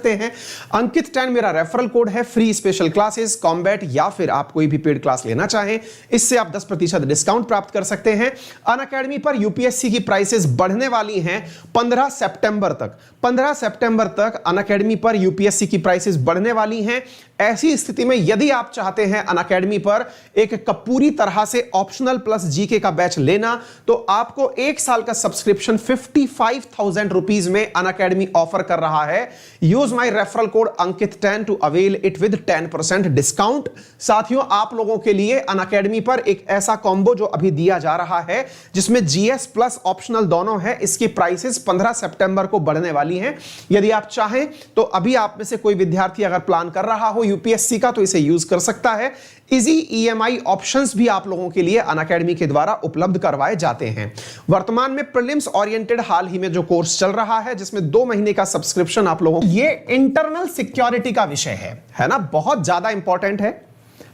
सकते हैं। अंकित 10 मेरा रेफरल कोड है, फ्री स्पेशल क्लासेस, कॉम्बैट या फिर आप कोई भी पेड क्लास लेना चाहें इससे आप 10% डिस्काउंट प्राप्त कर सकते हैं। अनअकैडमी पर यूपीएससी की प्राइसेस बढ़ने वाली हैं 15 सितंबर तक। 15 सितंबर तक अनअकैडमी पर यूपीएससी की प्राइसेस बढ़ने वाली हैं। ऐसी स्थिति में यदि आप चाहते हैं अनअकैडमी पर एक पूरी तरह से ऑप्शनल प्लस जीके का बैच लेना, तो आपको 1 साल का सब्सक्रिप्शन 55,000 रुपीज में अनअकैडमी ऑफर कर रहा है। Use my referral code Ankit 10 to avail it with 10% discount. साथियों, आप लोगों के लिए अनअकैडमी पर एक ऐसा कॉम्बो जो अभी दिया जा रहा है जिसमें जीएस प्लस ऑप्शनल दोनों है, इसकी प्राइसेस 15 सितंबर को बढ़ने वाली हैं। यदि आप चाहें तो अभी आप में से कोई विद्यार्थी अगर प्लान कर रहा हो यूपीएससी का तो इसे यूज कर सकता है। इजी ईएमआई ऑप्शंस भी आप लोगों के लिए अनअकैडमी के द्वारा उपलब्ध करवाए जाते हैं। वर्तमान में प्रीलिम्स ओरिएंटेड हाल ही में जो कोर्स चल रहा है जिसमें 2 महीने का सब्सक्रिप्शन आप लोगों, ये इंटरनल सिक्योरिटी का विषय है ना, बहुत ज्यादा इंपॉर्टेंट है।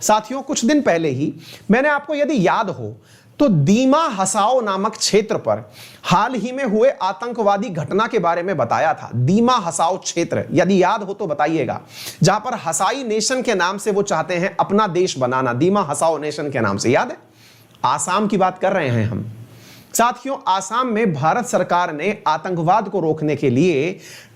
साथियों, कुछ दिन पहले ही मैंने आपको यदि याद हो तो दीमा हसाओ नामक क्षेत्र पर हाल ही में हुए आतंकवादी घटना के बारे में बताया था। दीमा हसाओ क्षेत्र, यदि याद हो तो बताइएगा, जहां पर हसाई नेशन के नाम से वो चाहते हैं अपना देश बनाना। दीमा हसाओ नेशन के नाम से, याद है? आसाम की बात कर रहे हैं हम। साथियों, आसाम में भारत सरकार ने आतंकवाद को रोकने के लिए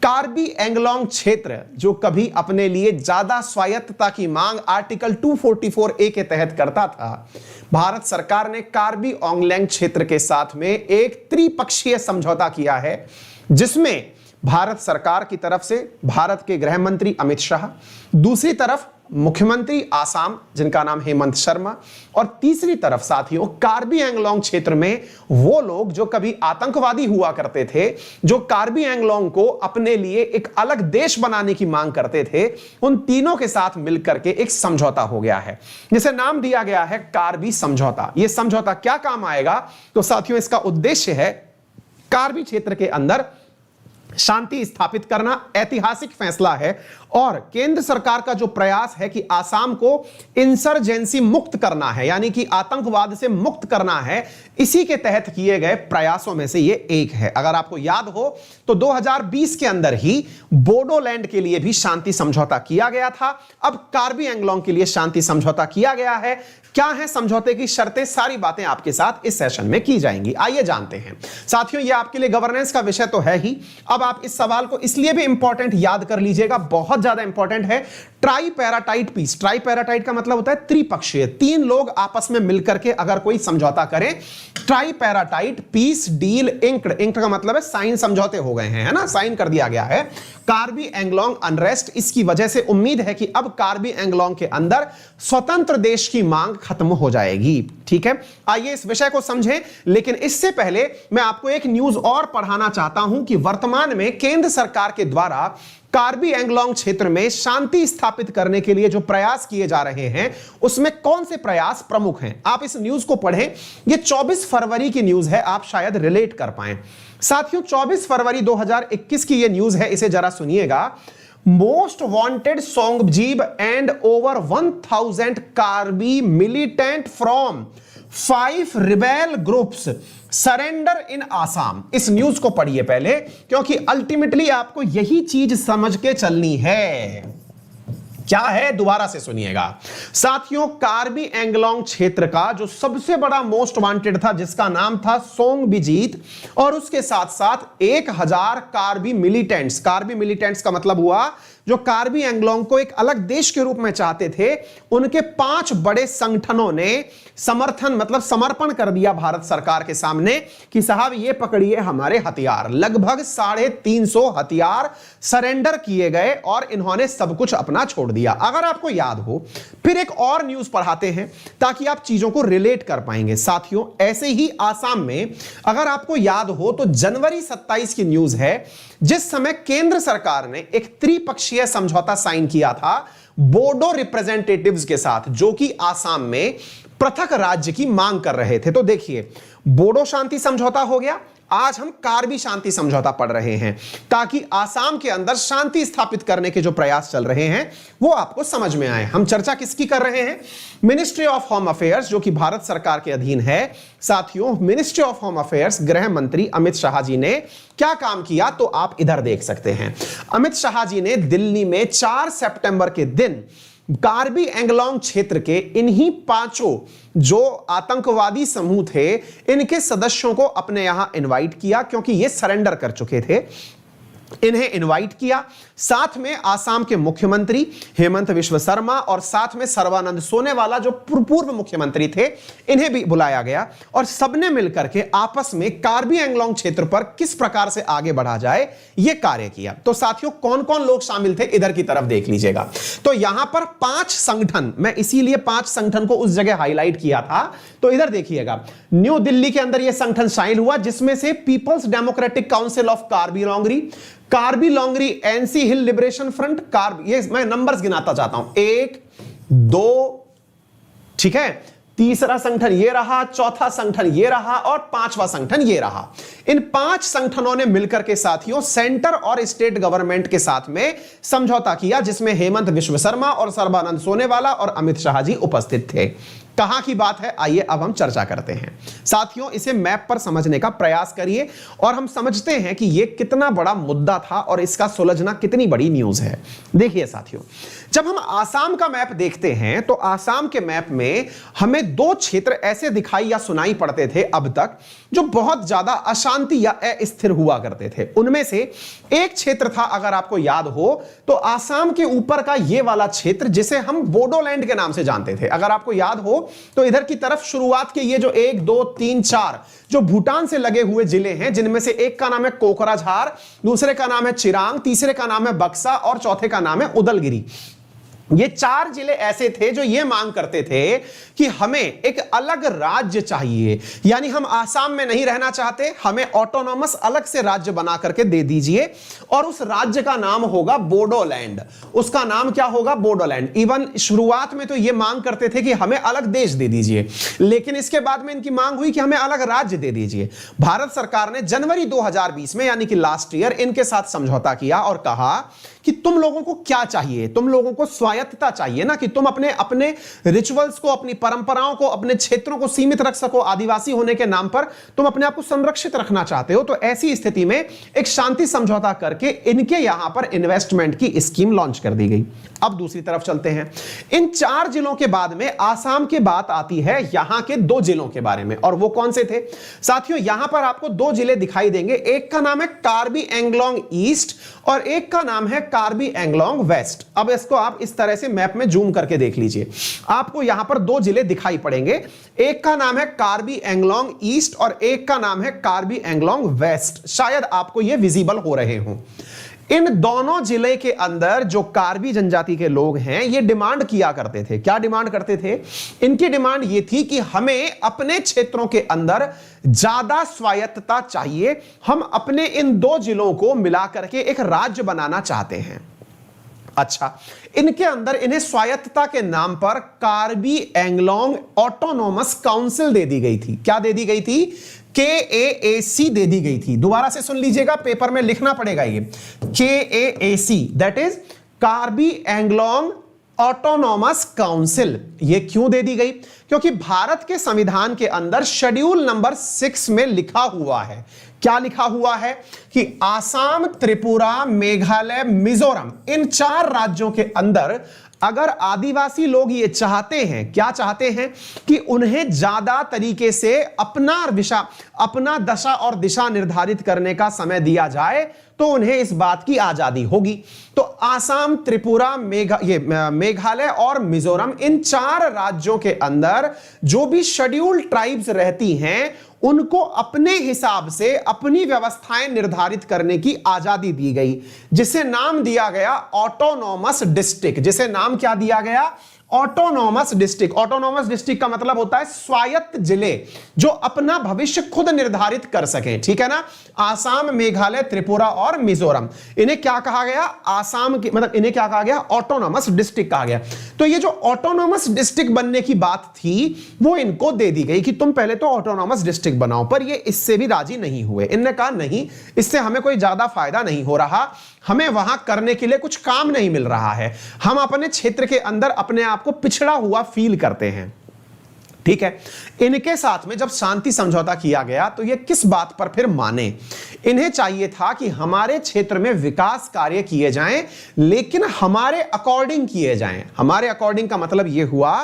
कार्बी एंगलोंग क्षेत्र, जो कभी अपने लिए ज्यादा स्वायत्तता की मांग आर्टिकल 244A के तहत करता था, भारत सरकार ने कार्बी एंगलोंग क्षेत्र के साथ में एक त्रिपक्षीय समझौता किया है जिसमें भारत सरकार की तरफ से भारत के गृह मंत्री अमित शाह, दूसरी तरफ मुख्यमंत्री आसाम जिनका नाम हेमंत शर्मा, और तीसरी तरफ साथियों कार्बी एंगलोंग क्षेत्र में वो लोग जो कभी आतंकवादी हुआ करते थे, जो कार्बी एंगलोंग को अपने लिए एक अलग देश बनाने की मांग करते थे, उन तीनों के साथ मिलकर के एक समझौता हो गया है जिसे नाम दिया गया है कार्बी समझौता। यह समझौता क्या काम आएगा? तो साथियों, इसका उद्देश्य है कार्बी क्षेत्र के अंदर शांति स्थापित करना। ऐतिहासिक फैसला है और केंद्र सरकार का जो प्रयास है कि आसाम को इंसर्जेंसी मुक्त करना है, यानी कि आतंकवाद से मुक्त करना है, इसी के तहत किए गए प्रयासों में से ये एक है। अगर आपको याद हो तो 2020 के अंदर ही बोडोलैंड के लिए भी शांति समझौता किया गया था। अब कार्बी एंगलोंग के लिए शांति समझौता किया गया है। क्या है समझौते की शर्तें, सारी बातें आपके साथ इस सेशन में की जाएंगी। आइए जानते हैं। साथियों, यह आपके लिए गवर्नेंस का विषय तो है ही। अब आप इस सवाल को इसलिए भी इंपॉर्टेंट याद कर लीजिएगा, बहुत ज्यादा इंपॉर्टेंट है। ट्राइपैराटाइट पीस, ट्राइपैराटाइट का मतलब होता है त्रिपक्षीय, 3 लोग आपस में मिलकर के अगर कोई समझौता करें, ट्राइपैराटाइट पीस डील इंक्ड, इंक्ड का मतलब है साइन, समझौते हो गए हैं, है ना, साइन कर दिया गया है। कार्बी एंगलोंग अनरेस्ट, इसकी वजह से उम्मीद है कि अब कार्बी एंगलोंग के अंदर स्वतंत्र देश की मांग खत्म हो जाएगी। ठीक है, आइए इस विषय को समझें, लेकिन इससे पहले मैं आपको एक न्यूज और पढ़ाना चाहता हूं कि वर्तमान में केंद्र सरकार के द्वारा कार्बी एंगलोंग क्षेत्र में शांति स्थापित करने के लिए जो प्रयास किए जा रहे हैं उसमें कौन से प्रयास प्रमुख हैं। आप इस न्यूज को पढ़ें, यह 24 फरवरी की न्यूज है, आप शायद रिलेट कर पाएं। साथियों, 24 फरवरी 2021 की यह न्यूज है, इसे जरा सुनिएगा। Most wanted Songbijit and over 1000 Karbi militant from 5 rebel groups surrender in Assam. इस न्यूज को पढ़िए पहले, क्योंकि अल्टीमेटली आपको यही चीज समझ के चलनी है। क्या है, दोबारा से सुनिएगा। साथियों, कार्बी एंगलोंग क्षेत्र का जो सबसे बड़ा मोस्ट वांटेड था, जिसका नाम था सोंगबिजीत, और उसके साथ साथ 1000 कार्बी मिलिटेंट्स, कार्बी मिलिटेंट्स का मतलब हुआ जो कार्बी एंगलोंग को एक अलग देश के रूप में चाहते थे, उनके 5 बड़े संगठनों ने समर्थन मतलब समर्पण कर दिया भारत सरकार के सामने कि साहब ये पकड़िए हमारे हथियार। लगभग 350 हथियार सरेंडर किए गए और इन्होंने सब कुछ अपना छोड़ दिया। अगर आपको याद हो, फिर एक और न्यूज पढ़ाते हैं ताकि आप चीजों को रिलेट कर पाएंगे। साथियों, ऐसे ही आसाम में अगर आपको याद हो तो जनवरी 27 की न्यूज है, जिस समय केंद्र सरकार ने एक त्रिपक्षीय समझौता साइन किया था बोडो रिप्रेजेंटेटिव्स के साथ, जो कि आसाम में पृथक राज्य की मांग कर रहे थे। तो देखिए, बोडो शांति समझौता हो गया, आज हम कार्बी शांति समझौता पढ़ रहे हैं ताकि आसाम के अंदर शांति स्थापित करने के जो प्रयास चल रहे हैं वो आपको समझ में आए। हम चर्चा किसकी कर रहे हैं? मिनिस्ट्री ऑफ होम अफेयर्स, जो कि भारत सरकार के अधीन है। साथियों, मिनिस्ट्री ऑफ होम अफेयर्स, गृह मंत्री अमित शाह जी ने क्या काम किया तो आप इधर देख सकते हैं। अमित शाह जी ने दिल्ली में 4 सितंबर के दिन कार्बी एंगलोंग क्षेत्र के इन्हीं 5 जो आतंकवादी समूह थे इनके सदस्यों को अपने यहां इनवाइट किया, क्योंकि ये सरेंडर कर चुके थे। इन्हें इनवाइट किया, साथ में आसाम के मुख्यमंत्री हेमंत बिस्वा शर्मा और साथ में सर्बानंद सोनोवाल जो पूर्व मुख्यमंत्री थे, इन्हें भी बुलाया गया और सबने मिलकर के आपस में कार्बी एंगलोंग क्षेत्र पर किस प्रकार से आगे बढ़ा जाए यह कार्य किया। तो साथियों, कौन कौन लोग शामिल थे इधर की तरफ देख लीजिएगा। तो यहां पर 5 संगठन, मैं इसीलिए 5 संगठन को उस जगह हाईलाइट किया था। तो इधर देखिएगा, न्यू दिल्ली के अंदर यह संगठन शामिल हुआ, जिसमें से peoples democratic council of Karbi Longri NC hill liberation front, ये मैं नंबर्स गिनाता चाहता हूं, 1 2, ठीक है, तीसरा संगठन ये रहा, चौथा संगठन ये रहा और 5वां संगठन ये रहा। इन 5 संगठनों ने मिलकर के साथियों सेंटर और स्टेट गवर्नमेंट के साथ में समझौता किया, जिसमें हेमंत बिस्वा शर्मा और सर्बानंद सोनोवाल और अमित शाह जी उपस्थित थे। कहां की बात है, आइए अब हम चर्चा करते हैं। साथियों, इसे मैप पर समझने का प्रयास करिए और हम समझते हैं कि यह कितना बड़ा मुद्दा था और इसका सुलझना कितनी बड़ी न्यूज है। देखिए साथियों, जब हम आसाम का मैप देखते हैं तो आसाम के मैप में हमें 2 क्षेत्र ऐसे दिखाई या सुनाई पड़ते थे अब तक, जो बहुत ज्यादा अशांति या अस्थिर हुआ करते थे। उनमें से एक क्षेत्र था, अगर आपको याद हो तो आसाम के ऊपर का यह वाला क्षेत्र, जिसे हम बोडोलैंड के नाम से जानते थे। अगर आपको याद हो तो इधर की तरफ शुरुआत के ये जो 1 2 3 4 जो भूटान से लगे हुए जिले हैं, जिनमें से एक का नाम है कोकराझार, दूसरे का नाम है चिरांग, तीसरे का नाम है बक्सा और चौथे का नाम है उदलगिरी। ये 4 जिले ऐसे थे जो ये मांग करते थे कि हमें एक अलग राज्य चाहिए, यानी हम आसाम में नहीं रहना चाहते, हमें ऑटोनॉमस अलग से राज्य बना करके दे दीजिए और उस राज्य का नाम होगा बोडोलैंड। उसका नाम क्या होगा? बोडोलैंड। इवन शुरुआत में तो ये मांग करते थे कि हमें अलग देश दे दीजिए, लेकिन इसके बाद में इनकी मांग हुई कि हमें अलग राज्य दे दीजिए। भारत सरकार ने जनवरी 2020 में, यानी कि लास्ट ईयर, इनके साथ समझौता किया और कहा कि तुम लोगों को क्या चाहिए? तुम लोगों को स्वायत्तता चाहिए ना, कि तुम अपने रिचुअल्स को, अपनी परंपराओं को, अपने क्षेत्रों को सीमित रख सको। आदिवासी होने के नाम पर तुम अपने आप को संरक्षित रखना चाहते हो। तो ऐसी स्थिति में एक शांति समझौता करके इनके यहां पर इन्वेस्टमेंट की स्कीम लॉन्च कर दी गई। अब दूसरी तरफ चलते हैं। इन 4 जिलों के बाद में आसाम की बात आती है यहां के 2 जिलों के बारे में, और वो कौन से थे साथियों? यहां पर आपको 2 जिले दिखाई देंगे। एक का नाम है कार्बी एंगलोंग ईस्ट और एक का नाम है कार्बी एंगलोंग वेस्ट। अब इसको आप इस तरह से मैप में जूम करके देख लीजिए, आपको यहां पर 2 जिले दिखाई पड़ेंगे। एक का नाम है कार्बी एंगलोंग ईस्ट और एक का नाम है कार्बी एंगलोंग वेस्ट। शायद आपको यह विजिबल हो रहे हों। इन दोनों जिले के अंदर जो कार्बी जनजाति के लोग हैं, ये डिमांड किया करते थे। क्या डिमांड करते थे? इनकी डिमांड ये थी कि हमें अपने क्षेत्रों के अंदर ज्यादा स्वायत्तता चाहिए। हम अपने इन 2 जिलों को मिलाकर के एक राज्य बनाना चाहते हैं। अच्छा, इनके अंदर इन्हें स्वायत्तता के नाम पर कार्बी एंगलोंग ऑटोनॉमस काउंसिल दे दी गई थी। क्या दे दी गई थी? KAAC दे दी गई थी। दोबारा से सुन लीजिएगा, पेपर में लिखना पड़ेगा ये KAAC, that is Karbi Anglong autonomous council. ये क्यों दे दी गई? क्योंकि भारत के संविधान के अंदर शेड्यूल नंबर 6 में लिखा हुआ है, क्या लिखा हुआ है कि आसाम, त्रिपुरा, मेघालय, मिजोरम, इन 4 राज्यों के अंदर अगर आदिवासी लोग ये चाहते हैं, क्या चाहते हैं कि उन्हें ज्यादा तरीके से अपना दशा और दिशा निर्धारित करने का समय दिया जाए, तो उन्हें इस बात की आजादी होगी। तो आसाम, त्रिपुरा, मेघालय और मिजोरम, इन 4 राज्यों के अंदर जो भी शेड्यूल्ड ट्राइब्स रहती हैं, उनको अपने हिसाब से अपनी व्यवस्थाएं निर्धारित करने की आजादी दी गई, जिसे नाम दिया गया ऑटोनॉमस डिस्ट्रिक्ट। जिसे नाम क्या दिया गया? Autonomous district. ऑटोनॉमस डिस्ट्रिक्ट का मतलब होता है स्वायत्त जिले जो अपना भविष्य खुद निर्धारित कर सके, ठीक है ना। आसाम, मेघालय, त्रिपुरा और मिजोरम, इन्हें क्या कहा गया, आसाम की मतलब इन्हें क्या कहा गया, ऑटोनॉमस डिस्ट्रिक्ट कहा गया। तो ये जो ऑटोनॉमस डिस्ट्रिक्ट बनने की बात थी वो इनको दे दी गई कि तुम पहले तो ऑटोनॉमस डिस्ट्रिक्ट बनाओ, पर ये इससे भी राजी नहीं हुए। इन्होंने कहा नहीं, इससे हमें कोई ज्यादा फायदा नहीं हो रहा, हमें वहां करने के लिए कुछ काम नहीं मिल रहा है, हम अपने क्षेत्र के अंदर अपने आप को पिछड़ा हुआ फील करते हैं, ठीक है। इनके साथ में जब शांति समझौता किया गया तो ये किस बात पर फिर माने, इन्हें चाहिए था कि हमारे क्षेत्र में विकास कार्य किए जाएं लेकिन हमारे अकॉर्डिंग किए जाएं। हमारे अकॉर्डिंग का मतलब यह हुआ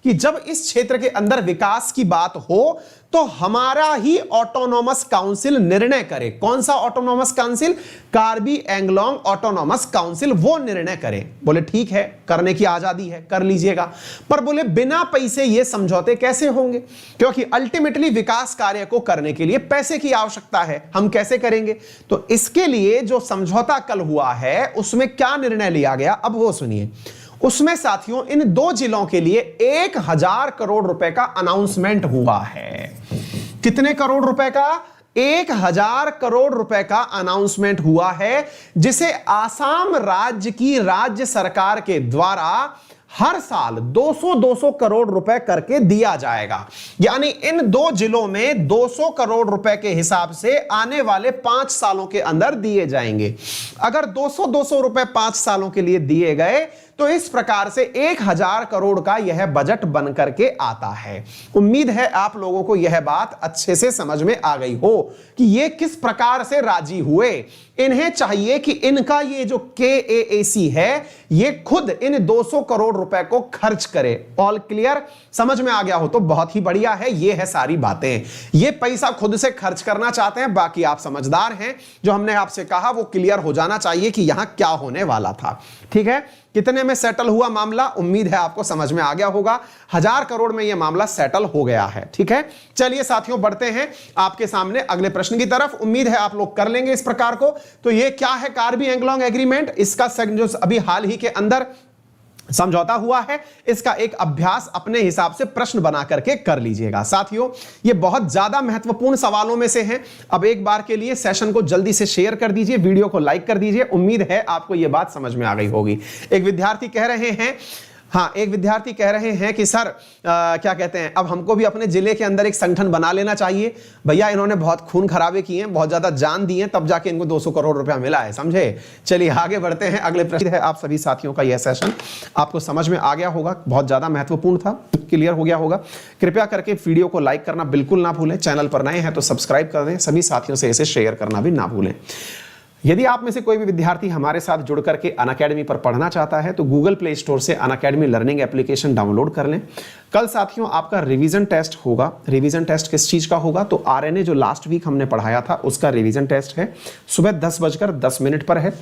कि जब इस क्षेत्र के अंदर विकास की बात हो तो हमारा ही ऑटोनॉमस काउंसिल निर्णय करे। कौन सा autonomous council, Karbi Anglong autonomous council, वो निर्णय करे। बोले ठीक है, करने की आजादी है, कर लीजिएगा, पर बोले बिना पैसे ये समझौते कैसे होंगे, क्योंकि अल्टीमेटली विकास कार्य को करने के लिए पैसे की आवश्यकता है, हम कैसे करेंगे। तो इसके लिए जो समझौता कल हुआ है उसमें क्या निर्णय लिया गया, अब वो सुनिए। उसमें साथियों इन 2 जिलों के लिए 1000 करोड़ रुपए का अनाउंसमेंट हुआ है। कितने करोड़ रुपए का, 1000 करोड़ रुपए का अनाउंसमेंट हुआ है, जिसे आसाम राज्य की राज्य सरकार के द्वारा हर साल 200-200 करोड़ रुपए करके दिया जाएगा। यानी इन 2 जिलों में 200 करोड़ रुपए के हिसाब से आने वाले 5 सालों के अंदर दिए जाएंगे। अगर 200-200 रुपए 5 सालों के लिए दिए गए तो इस प्रकार से 1000 करोड़ का यह बजट बन करके आता है। उम्मीद है आप लोगों को यह बात अच्छे से समझ में आ गई हो कि ये किस प्रकार से राजी हुए। इन्हें चाहिए कि इनका ये जो KAAC है ये खुद इन 200 करोड़ रुपए को खर्च करे। ऑल क्लियर, समझ में आ गया हो तो बहुत ही बढ़िया है। ये है सारी बातें, ये पैसा खुद से खर्च करना चाहते हैं, बाकी आप समझदार हैं। जो हमने आपसे कहा वो क्लियर हो जाना चाहिए कि यहां क्या होने वाला था, ठीक है। कितने में सेटल हुआ मामला, उम्मीद है आपको समझ में आ गया होगा। 1000 करोड़ में यह मामला सेटल हो गया है, ठीक है। चलिए साथियों बढ़ते हैं आपके सामने अगले प्रश्न की तरफ। उम्मीद है आप लोग कर लेंगे इस प्रकार को। तो यह क्या है कार्बी एंगलोंग एग्रीमेंट, इसका जो अभी हाल ही के अंदर समझौता हुआ है, इसका एक अभ्यास अपने हिसाब से प्रश्न बना करके कर लीजिएगा। साथियों ये बहुत ज्यादा महत्वपूर्ण सवालों में से हैं। अब एक बार के लिए सेशन को जल्दी से शेयर कर दीजिए, वीडियो को लाइक कर दीजिए। उम्मीद है आपको यह बात समझ में आ गई होगी। एक विद्यार्थी कह रहे हैं, हाँ एक विद्यार्थी कह रहे हैं कि सर क्या कहते हैं, अब हमको भी अपने जिले के अंदर एक संगठन बना लेना चाहिए। भैया इन्होंने बहुत खून खराबे किए हैं, बहुत ज्यादा जान दी है, तब जाके इनको 200 करोड़ रुपया मिला है, समझे। चलिए आगे बढ़ते हैं। अगले प्रश्न है, आप सभी साथियों का यह सेशन आपको समझ में आ गया होगा, बहुत ज्यादा महत्वपूर्ण था, क्लियर हो गया होगा। कृपया करके वीडियो को लाइक करना बिल्कुल ना भूलें, चैनल पर नए हैं तो सब्सक्राइब कर दें, सभी साथियों से इसे शेयर करना भी ना भूलें। यदि आप में से कोई भी विद्यार्थी हमारे साथ जुड़ करके अनअकैडमी पर पढ़ना चाहता है तो गूगल प्ले स्टोर से अनअकैडमी लर्निंग एप्लीकेशन डाउनलोड कर लें। कल साथियों आपका रिवीजन टेस्ट होगा। रिवीजन टेस्ट किस चीज का होगा, तो आरएनए जो लास्ट वीक हमने पढ़ाया था उसका रिवीजन टेस्ट है, सुबह 10:10 पर है।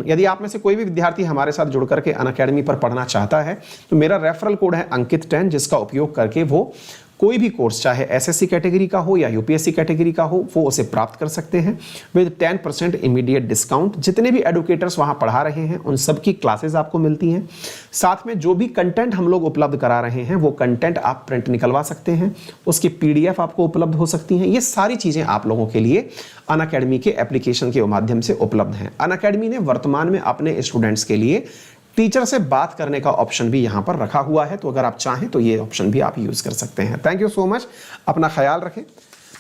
यदि आप में से कोई भी विद्यार्थी हमारे साथ जुड़ करके अनअकैडमी पर पढ़ना चाहता है तो मेरा रेफरल कोड है अंकित 10, जिसका उपयोग करके वो कोई भी कोर्स चाहे एसएससी कैटेगरी का हो या यूपीएससी कैटेगरी का हो वो उसे प्राप्त कर सकते हैं विद 10% इमीडिएट डिस्काउंट। जितने भी एडुकेटर्स वहां पढ़ा रहे हैं उन सब की क्लासेस आपको मिलती हैं। साथ में जो भी कंटेंट हम लोग उपलब्ध करा रहे हैं वो कंटेंट आप प्रिंट निकलवा सकते हैं, उसकी पीडीएफ आपको उपलब्ध हो सकती हैं। ये सारी चीजें आप लोगों के लिए अनअकैडमी के एप्लीकेशन के माध्यम से उपलब्ध हैं। अनअकैडमी ने वर्तमान में अपने स्टूडेंट्स के लिए टीचर से बात करने का ऑप्शन भी यहां पर रखा हुआ है, तो अगर आप चाहें तो ये ऑप्शन भी आप यूज कर सकते हैं। Thank you so much. अपना ख्याल रखें,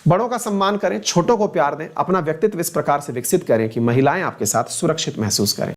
बड़ों का सम्मान करें, छोटों को प्यार दें, अपना व्यक्तित्व इस प्रकार से विकसित करें कि महिलाएं आपके साथ सुरक्षित महसूस करें।